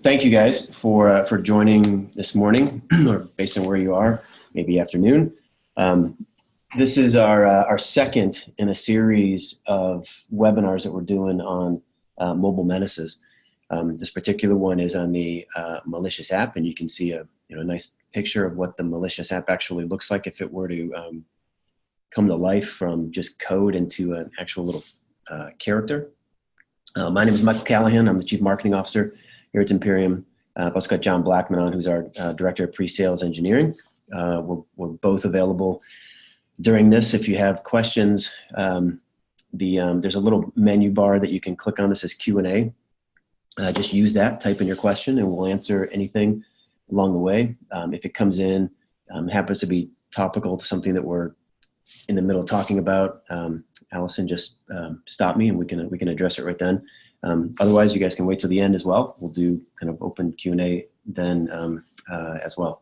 thank you guys for joining this morning, or based on where you are, maybe afternoon. This is our second in a series of webinars that we're doing on mobile menaces. This particular one is on the Malicious App, and you can see a nice picture of what the Malicious App actually looks like if it were to come to life from just code into an actual little character. My name is Michael Callahan. I'm the Chief Marketing Officer here at Zimperium. I've also got John Blackman on, who's our Director of Pre-Sales Engineering. We're both available during this. If you have questions, there's a little menu bar that you can click on. This is Q&A. Just use that, type in your question, and we'll answer anything along the way. If it comes in, happens to be topical to something that we're in the middle of talking about, Allison, just stop me and we can address it right then. Otherwise, you guys can wait till the end as well. We'll do kind of open Q&A then as well.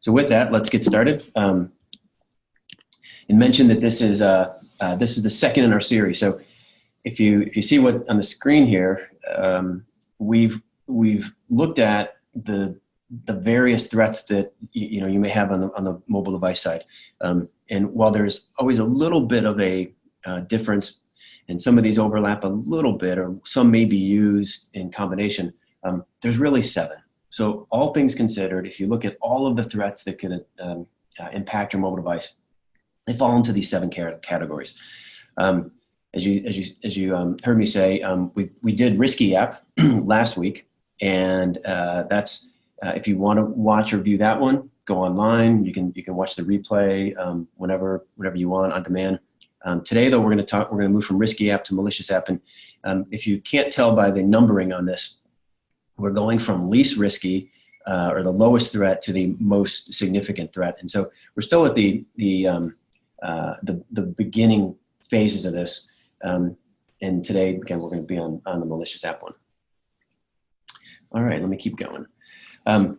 So with that, let's get started. And mention that this is the second in our series. So if you see what on the screen here, we've looked at the various threats that you may have on the mobile device side. And while there's always a little bit of a difference, and some of these overlap a little bit, or some may be used in combination, there's really 7. So all things considered, if you look at all of the threats that could impact your mobile device, they fall into these 7 categories. As you heard me say, we did Risky App last week, and that's if you want to watch or view that one, go online. You can watch the replay whenever you want on demand. Today, though, we're going to move from Risky App to Malicious App, and if you can't tell by the numbering on this, we're going from least risky or the lowest threat to the most significant threat, and so we're still at the beginning phases of this. And today, again, we're going to be on the Malicious App one. All right, let me keep going. I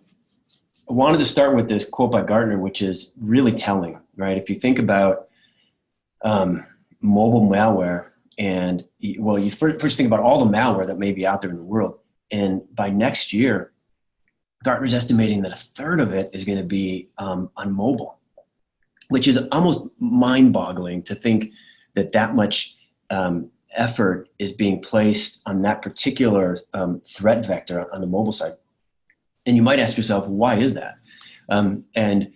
wanted to start with this quote by Gartner, which is really telling, right? If you think about mobile malware, and you first think about all the malware that may be out there in the world, and by next year, Gartner's estimating that 1/3 of it is going to be on mobile, which is almost mind-boggling to think that much effort is being placed on that particular threat vector on the mobile side. And you might ask yourself, why is that? And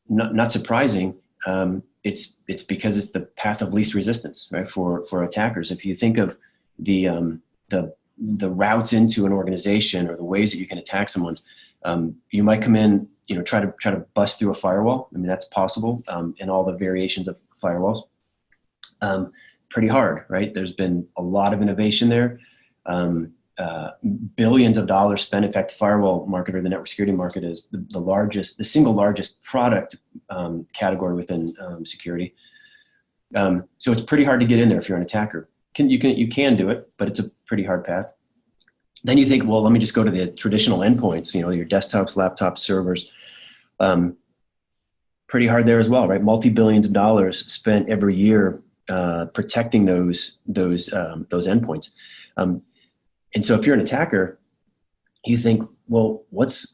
not surprising, it's because it's the path of least resistance, right? For attackers. If you think of the routes into an organization or the ways that you can attack someone, you might come in, try to bust through a firewall. I mean, that's possible, in all the variations of firewalls. Pretty hard, right? There's been a lot of innovation there. Billions of dollars spent. In fact, the firewall market, or the network security market, is the single largest product category within security. So it's pretty hard to get in there if you're an attacker. You can do it, but it's a pretty hard path. Then you think, well, let me just go to the traditional endpoints, your desktops, laptops, servers. Pretty hard there as well, right? Multi-billions of dollars spent every year protecting those endpoints. And so if you're an attacker, you think, well, if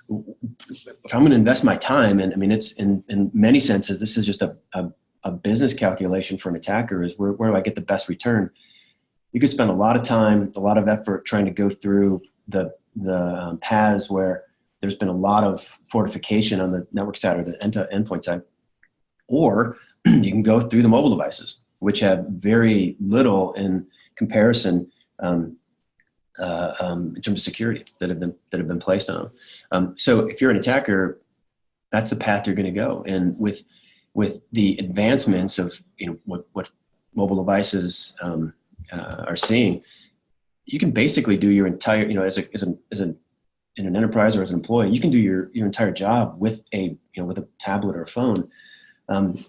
I'm going to invest my time, and I mean, it's in many senses, this is just a business calculation for an attacker, is where do I get the best return? You could spend a lot of time, a lot of effort trying to go through the paths where there's been a lot of fortification on the network side or the endpoint side, or you can go through the mobile devices, which have very little in comparison in terms of security that have been placed on them. So if you're an attacker, that's the path you're going to go. And with the advancements of what mobile devices are seeing, you can basically do your entire in an enterprise or as an employee, you can do your entire job with a tablet or a phone.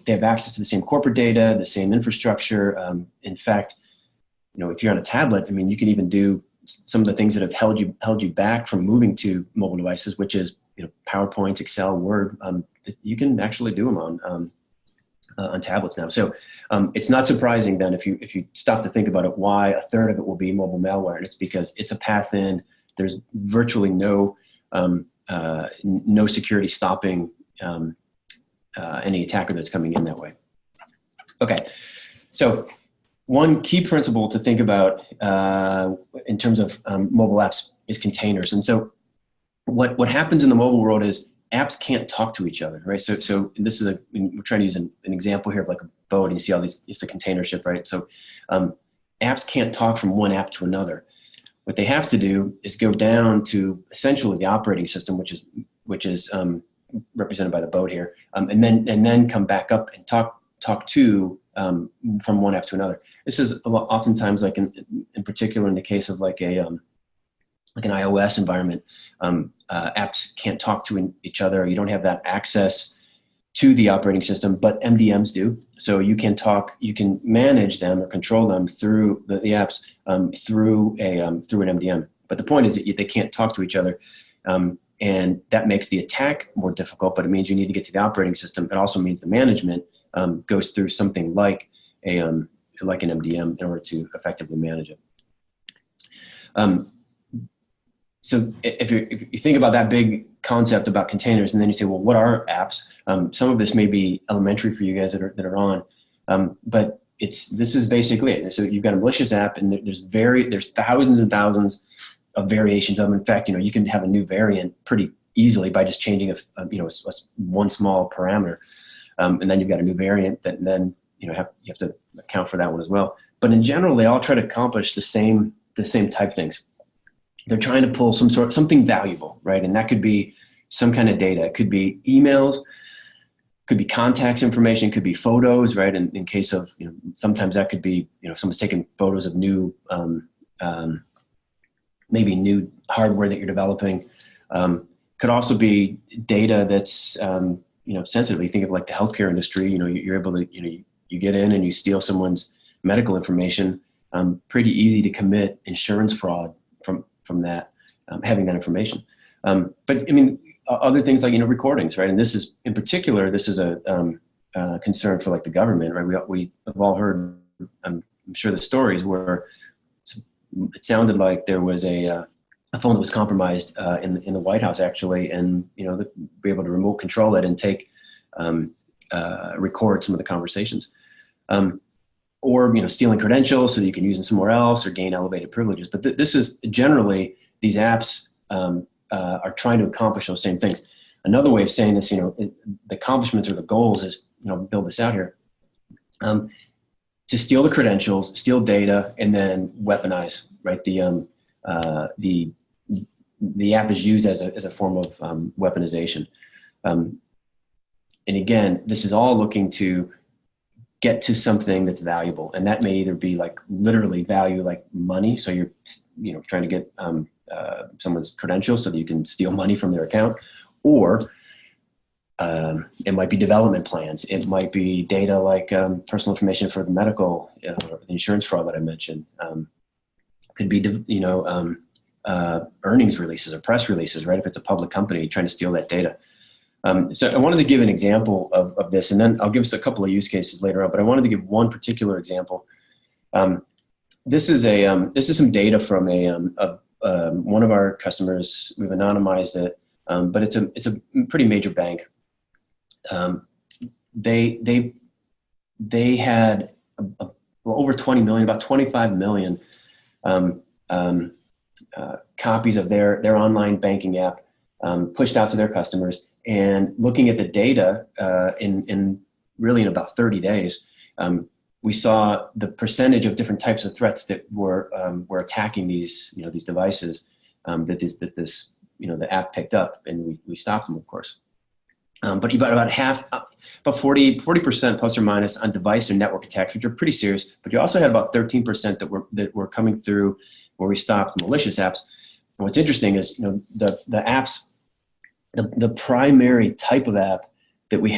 They have access to the same corporate data, the same infrastructure. In fact, if you're on a tablet, I mean, you can even do some of the things that have held you back from moving to mobile devices, which is PowerPoint, Excel, Word. You can actually do them on tablets now. So it's not surprising then if you stop to think about it, why 1/3 of it will be mobile malware, and it's because it's a path in there's virtually no no security stopping any attacker that's coming in that way. Okay, so one key principle to think about in terms of mobile apps is containers. And so what happens in the mobile world is apps can't talk to each other, right? So this is we're trying to use an example here of like a boat, and you see all these, it's a container ship, right? So apps can't talk from one app to another. What they have to do is go down to essentially the operating system, which is represented by the boat here, and then come back up and talk to from one app to another. This is oftentimes, like in particular in the case of like an iOS environment, apps can't talk to each other. You don't have that access to the operating system, but MDMs do. So you can manage them or control them through the apps through an MDM. But the point is that they can't talk to each other, and that makes the attack more difficult. But it means you need to get to the operating system. It also means the management goes through something like an MDM in order to effectively manage it. So if you think about that big concept about containers, and then you say, well, what are apps? Some of this may be elementary for you guys that are on, but this is basically it. So you've got a malicious app, and there's thousands and thousands of variations of them. In fact, you can have a new variant pretty easily by just changing one small parameter, and then you've got a new variant that then you have to account for that one as well. But in general, they all try to accomplish the same type things. They're trying to pull something valuable, right? And that could be some kind of data. It could be emails, could be contacts information, could be photos, right? In case of, sometimes that could be, someone's taking photos of new, maybe new hardware that you're developing. Could also be data that's, sensitive. You think of like the healthcare industry, you're able to, you get in and you steal someone's medical information. Pretty easy to commit insurance fraud from that, having that information. But I mean, other things like, recordings, right? And this is, in particular, this is a concern for like the government, right? We have all heard, I'm sure, the stories where it sounded like there was a phone that was compromised in the White House, actually, and, be able to remote control it and record some of the conversations. Or stealing credentials so that you can use them somewhere else or gain elevated privileges. But this is generally, these apps are trying to accomplish those same things. Another way of saying this, the accomplishments or the goals is, build this out here, to steal the credentials, steal data, and then weaponize, right? The app is used as a form of weaponization. And again, this is all looking to get to something that's valuable, and that may either be like literally value, like money. So you're, trying to get someone's credentials so that you can steal money from their account, or it might be development plans. It might be data like personal information for the medical, or the insurance fraud that I mentioned. Could be, earnings releases or press releases, right? If it's a public company trying to steal that data. So I wanted to give an example of this, and then I'll give us a couple of use cases later on, but I wanted to give one particular example. This is some data from one of our customers. We've anonymized it, but it's a pretty major bank. They had over 20 million, about 25 million copies of their online banking app pushed out to their customers. And looking at the data in about 30 days, we saw the percentage of different types of threats that were attacking these these devices that the app picked up, and we stopped them, of course. But about half, about 40% plus or minus on device or network attacks, which are pretty serious. But you also had about 13% that were coming through where we stopped malicious apps. And what's interesting is the apps. The primary type of app that we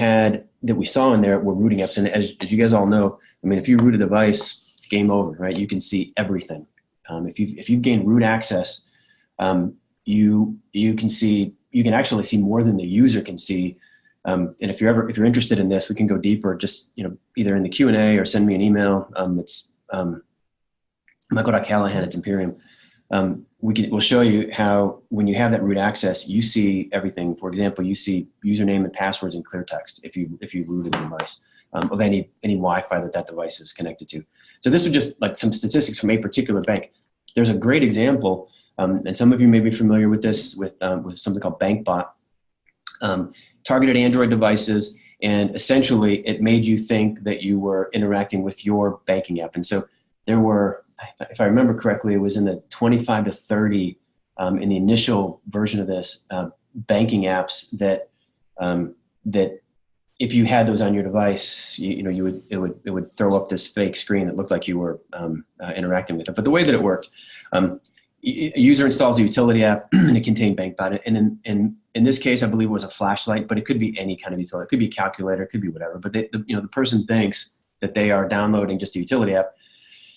saw in there were rooting apps. And as you guys all know, I mean, if you root a device, it's game over, right? You can see everything. If you gain root access, you can actually see more than the user can see. And if you're interested in this, we can go deeper. Just either in the Q&A or send me an email. It's Michael.Callahan at Zimperium. we'll show you how when you have that root access, you see everything. For example, you see username and passwords in clear text if you rooted the device of any Wi-Fi that device is connected to. So this was just like some statistics from a particular bank. There's a great example, and some of you may be familiar with this with something called BankBot. Targeted Android devices, and essentially it made you think that you were interacting with your banking app. And so there were, if I remember correctly, it was in the 25 to 30 in the initial version of this banking apps that if you had those on your device, it would throw up this fake screen that looked like you were interacting with it. But the way that it worked, a user installs a utility app and it contained BankBot. And in this case, I believe it was a flashlight, but it could be any kind of utility. It could be a calculator, it could be whatever. But the person thinks that they are downloading just a utility app,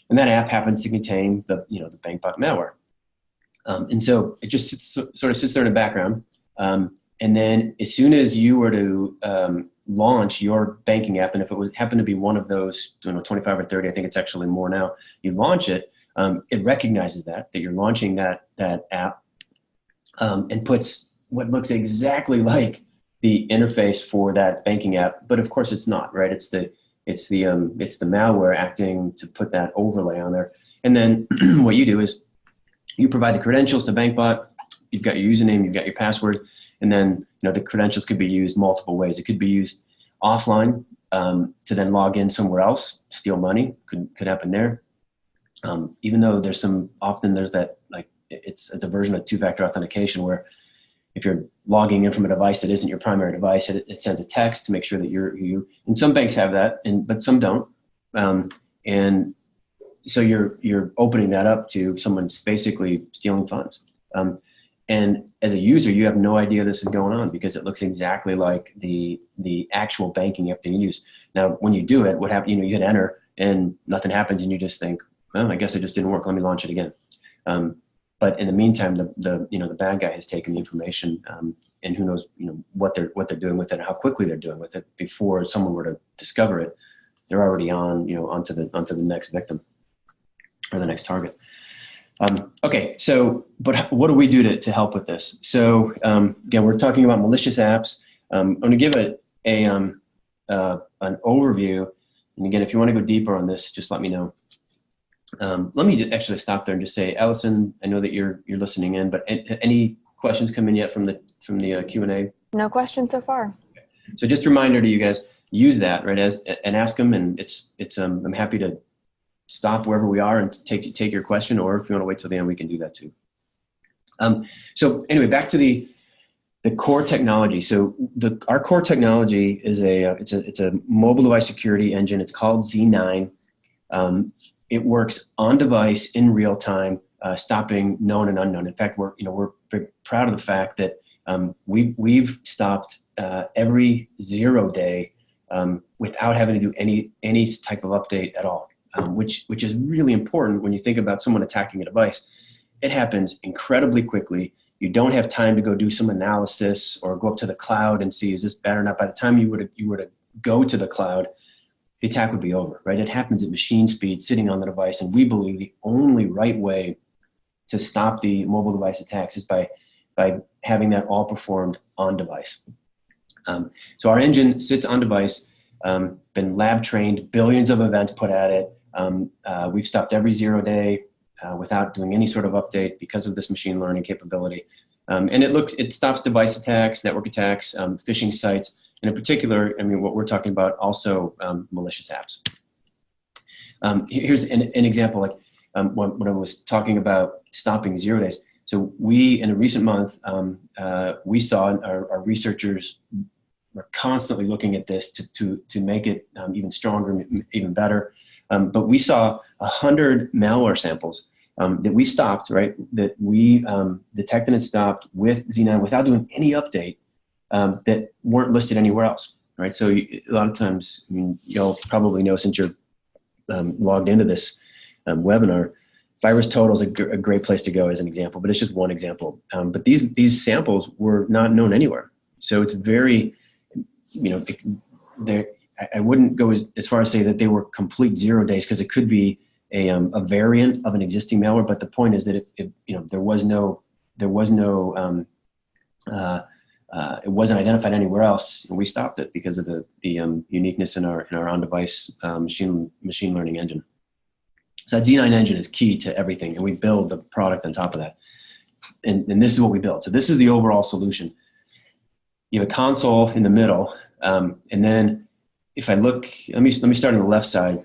and that app happens to contain the BankBot malware. And so it just sort of sits there in the background. And then as soon as you were to launch your banking app, and if it happened to be one of those 25 or 30, I think it's actually more now, you launch it, it recognizes that you're launching that app and puts what looks exactly like the interface for that banking app, but of course it's not, right? It's the malware acting to put that overlay on there. And then what you do is you provide the credentials to BankBot. You've got your username, you've got your password, and then the credentials could be used multiple ways. It could be used offline to then log in somewhere else, steal money. Could happen there. Even though there's that, like, it's a version of two-factor authentication where if you're logging in from a device that isn't your primary device, it sends a text to make sure that you. And some banks have that, but some don't. And so you're opening that up to someone basically stealing funds. And as a user, you have no idea this is going on because it looks exactly like the actual banking app that you use. Now, when you do it, what happens? You hit enter and nothing happens, and you just think, well, I guess it just didn't work. Let me launch it again. But in the meantime, the bad guy has taken the information, and who knows, what they're doing with it, and how quickly they're doing with it. Before someone were to discover it, they're already onto the next victim or the next target. Okay, so but what do we do to help with this? So again, we're talking about malicious apps. I'm going to give an overview, and again, if you want to go deeper on this, just let me know. Let me actually stop there and just say, Allison, I know that you're listening in, but any questions come in yet from the Q&A? No questions so far. Okay. So just a reminder to you guys, use that, right, and ask them, and I'm happy to stop wherever we are and take your question, or if you want to wait till the end, we can do that too. So anyway, back to the core technology. So our core technology is it's a mobile device security engine. It's called Z9. It works on device in real time, stopping known and unknown. In fact, we're very proud of the fact that we've stopped every 0 day without having to do any type of update at all, which is really important when you think about someone attacking a device. It happens incredibly quickly. You don't have time to go do some analysis or go up to the cloud and see, is this bad or not? By the time you were to go to the cloud, the attack would be over, right? It happens at machine speed, sitting on the device, and we believe the only right way to stop the mobile device attacks is by having that all performed on device. So our engine sits on device, been lab trained, billions of events put at it. We've stopped every 0 day without doing any sort of update because of this machine learning capability. And it stops device attacks, network attacks, phishing sites. And in particular, what we're talking about also malicious apps. Here's an example, like when I was talking about stopping 0 days. So in a recent month, we saw our researchers were constantly looking at this to make it even stronger, even better. But we saw 100 malware samples that we stopped, right? That we detected and stopped with Z9 without doing any update. That weren't listed anywhere else, right? So a lot of times, you'll probably know since you're logged into this webinar, VirusTotal is a great place to go as an example, but it's just one example. But these samples were not known anywhere. So it's very, I wouldn't go as far as say that they were complete 0 days, because it could be a variant of an existing malware. But the point is that it wasn't identified anywhere else, and we stopped it because of the uniqueness in our on-device machine learning engine. So that Z9 engine is key to everything, and we build the product on top of that. And this is what we built. So this is the overall solution. You have a console in the middle, and then if I look, let me start on the left side.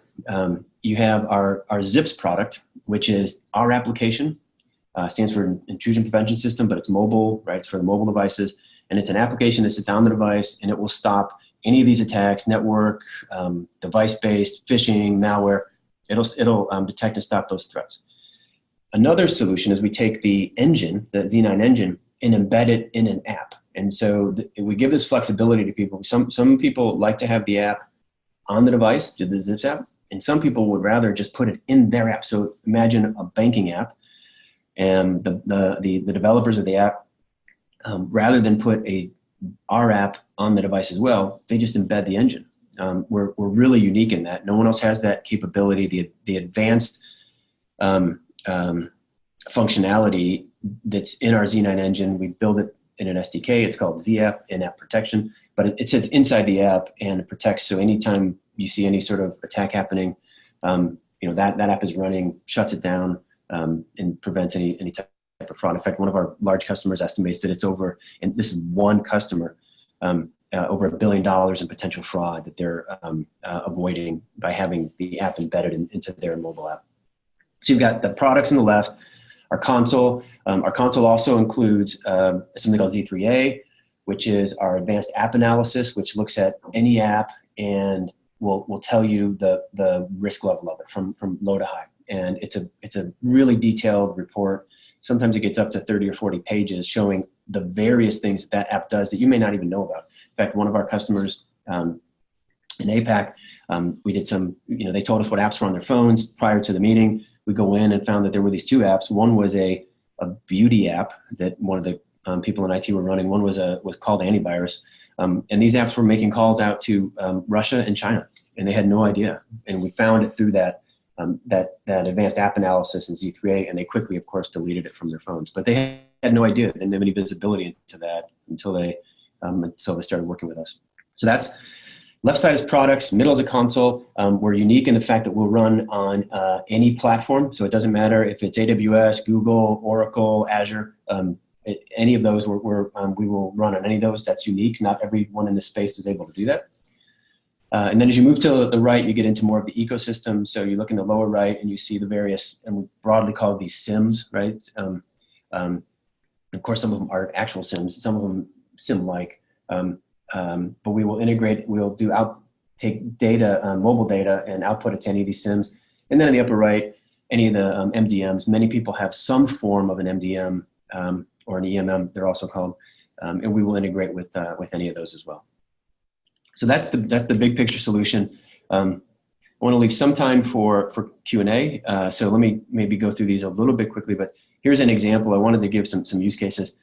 You have our Zips product, which is our application. Stands for Intrusion Prevention System, but it's mobile, right? It's for the mobile devices, and it's an application that sits on the device, and it will stop any of these attacks: network, device-based, phishing, malware. It'll detect and stop those threats. Another solution is we take the engine, the Z9 engine, and embed it in an app. And so we give this flexibility to people. Some people like to have the app on the device, the Zips app, and some people would rather just put it in their app. So imagine a banking app, and the developers of the app, rather than put our app on the device as well, they just embed the engine. We're really unique in that. No one else has that capability. The advanced functionality that's in our Z9 engine, we build it in an SDK. It's called Z-App, in-app protection, but it sits inside the app and it protects. So anytime you see any sort of attack happening, that app is running, shuts it down, and prevents any type of fraud. In fact, one of our large customers estimates that it's over, and this is one customer, over $1 billion in potential fraud that they're avoiding by having the app embedded into their mobile app. So you've got the products on the left, our console. Our console also includes something called Z3A, which is our advanced app analysis, which looks at any app and will tell you the risk level of it from low to high. And it's a really detailed report. Sometimes it gets up to 30 or 40 pages showing the various things that app does that you may not even know about. In fact, one of our customers in APAC, we did they told us what apps were on their phones prior to the meeting. We go in and found that there were these two apps. One was a beauty app that one of the people in IT were running. One was called Antivirus. And these apps were making calls out to Russia and China, and they had no idea. And we found it through that advanced app analysis in Z3A, and they quickly, of course, deleted it from their phones. But they had no idea. They didn't have any visibility into that until they started working with us. So that's left side is products, middle is a console. We're unique in the fact that we'll run on any platform. So it doesn't matter if it's AWS, Google, Oracle, Azure, any of those, we will run on any of those. That's unique. Not everyone in this space is able to do that. And then as you move to the right, you get into more of the ecosystem. So you look in the lower right and you see the various, and we broadly call these SIMs, right? Of course, some of them are actual SIMs, some of them SIM-like. But we will integrate, we'll take data, mobile data, and output it to any of these SIMs. And then in the upper right, any of the MDMs. Many people have some form of an MDM or an EMM, they're also called, and we will integrate with any of those as well. So that's the big picture solution. I want to leave some time for Q&A. So let me maybe go through these a little bit quickly, but here's an example. I wanted to give some use cases.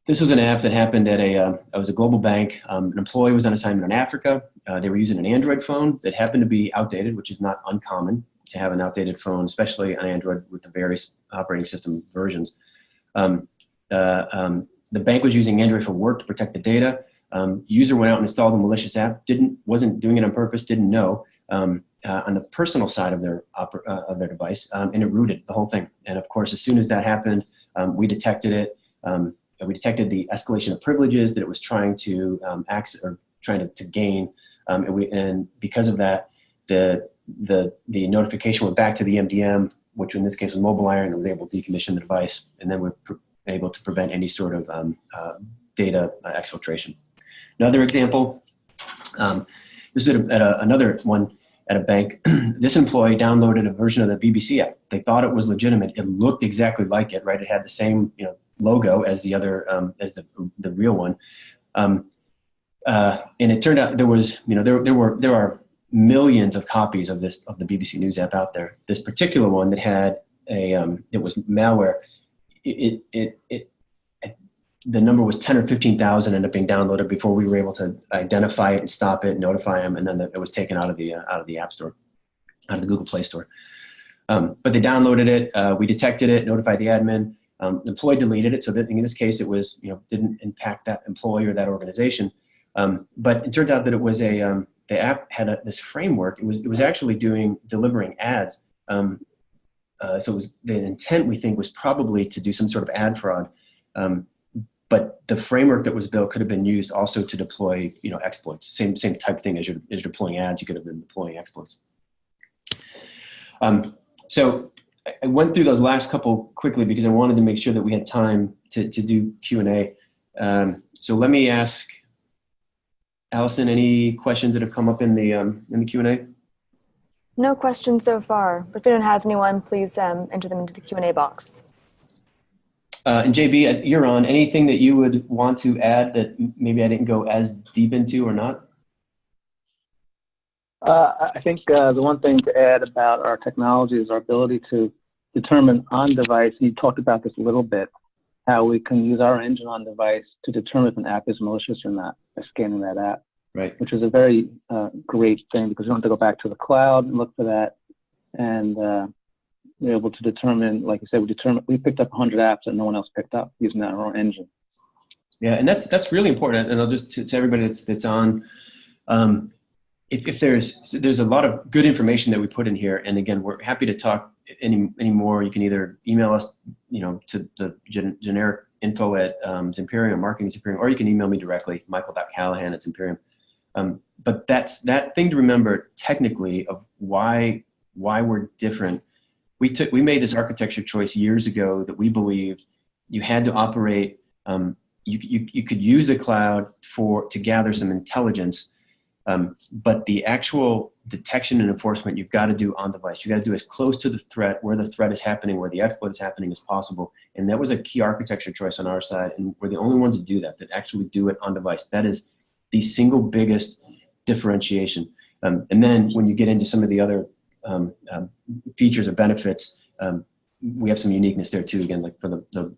This was an app that happened at it was a global bank. An employee was on assignment in Africa. They were using an Android phone that happened to be outdated, which is not uncommon to have an outdated phone, especially on Android with the various operating system versions. The bank was using Android for work to protect the data. User went out and installed a malicious app. Wasn't doing it on purpose. Didn't know on the personal side of their device, and it rooted the whole thing. And of course, as soon as that happened, we detected it. We detected the escalation of privileges that it was trying to access or trying to gain, and because of that, the notification went back to the MDM, which in this case was Mobile Iron, and was able to decommission the device, and then we're able to prevent any sort of data exfiltration. Another example, this is another one at a bank. This employee downloaded a version of the BBC app. They thought it was legitimate. It looked exactly like it, right? It had the same logo as the other, as the real one. And it turned out there was, there are millions of copies of the BBC News app out there. This particular one that had it was malware. The number was 10 or 15,000 ended up being downloaded before we were able to identify it and stop it, notify them, and then it was taken out of the App Store, out of the Google Play Store. But they downloaded it. We detected it, notified the admin. The employee deleted it, so that in this case it was, didn't impact that employee or that organization. But it turns out that it was the app had this framework. It was actually delivering ads. So it was, the intent, we think, was probably to do some sort of ad fraud. But the framework that was built could have been used also to deploy, exploits. Same type of thing as you're deploying ads. You could have been deploying exploits. So I went through those last couple quickly because I wanted to make sure that we had time to do Q&A. So let me ask Allison, any questions that have come up in the Q&A? No questions so far, but if anyone has anyone, please enter them into the Q&A box. And JB, you're on. Anything that you would want to add that maybe I didn't go as deep into or not? I think the one thing to add about our technology is our ability to determine on device. You talked about this a little bit, how we can use our engine on device to determine if an app is malicious or not by scanning that app. Right. Which is a very great thing because you don't have to go back to the cloud and look for that. And we're able to determine, like you said, we picked up 100 apps that no one else picked up using our own engine. Yeah, and that's really important. And I'll just to everybody that's on, if there's a lot of good information that we put in here, and again, we're happy to talk any more. You can either email us, to the generic info at Zimperium, marketing Zimperium, or you can email me directly, michael.callahan@Zimperium. But that's that thing to remember technically of why we're different. We made this architecture choice years ago that we believed you had to operate. You could use the cloud to gather some intelligence, but the actual detection and enforcement you've got to do on device. You got to do as close to the threat, where the threat is happening, where the exploit is happening as possible. And that was a key architecture choice on our side, and we're the only ones to do that actually do it on device. That is the single biggest differentiation. And then when you get into some of the other features or benefits, we have some uniqueness there too. Again, like for the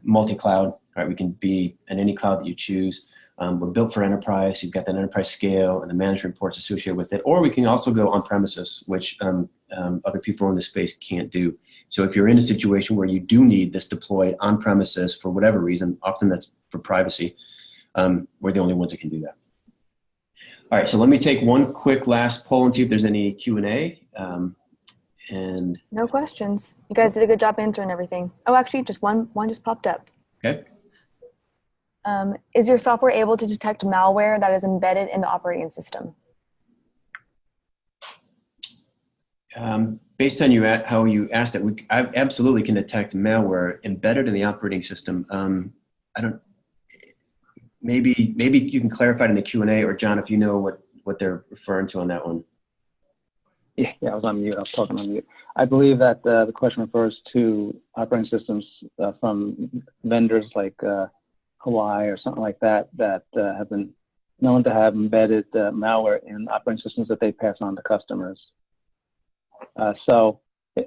multi-cloud, right? We can be in any cloud that you choose. We're built for enterprise. You've got that enterprise scale and the management reports associated with it. Or we can also go on premises, which other people in this space can't do. So if you're in a situation where you do need this deployed on premises for whatever reason, often that's for privacy, we're the only ones that can do that. All right, so let me take one quick last poll and see if there's any Q&A. And no questions. You guys did a good job answering everything. Oh, actually, just one just popped up. Okay. Is your software able to detect malware that is embedded in the operating system? Based on how you asked it, I absolutely can detect malware embedded in the operating system. Maybe you can clarify it in the Q&A, or John, if you know what they're referring to on that one. Yeah, I was on mute. I was talking on mute. I believe that the question refers to operating systems from vendors like Hawaii or something like that have been known to have embedded malware in operating systems that they pass on to customers. So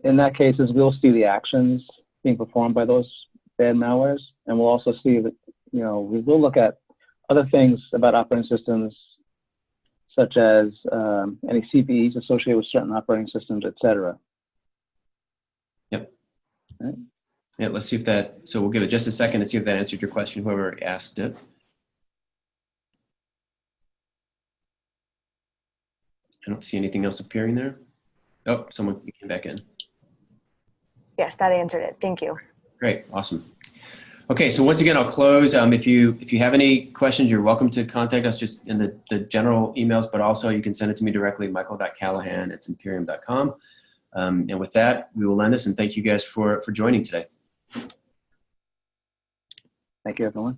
in that case, we'll see the actions being performed by those bad malwares, and we'll also see that, we will look at other things about operating systems, such as any CVEs associated with certain operating systems, et cetera. Yep. All right. Yeah, let's see if so we'll give it just a second to see if that answered your question, whoever asked it. I don't see anything else appearing there. Oh, someone came back in. Yes, that answered it. Thank you. Great, awesome. Okay, so once again, I'll close. If you have any questions, you're welcome to contact us just in the general emails, but also you can send it to me directly, michael.callahan@zimperium.com. And with that, we will end this, and thank you guys for joining today. Thank you, everyone.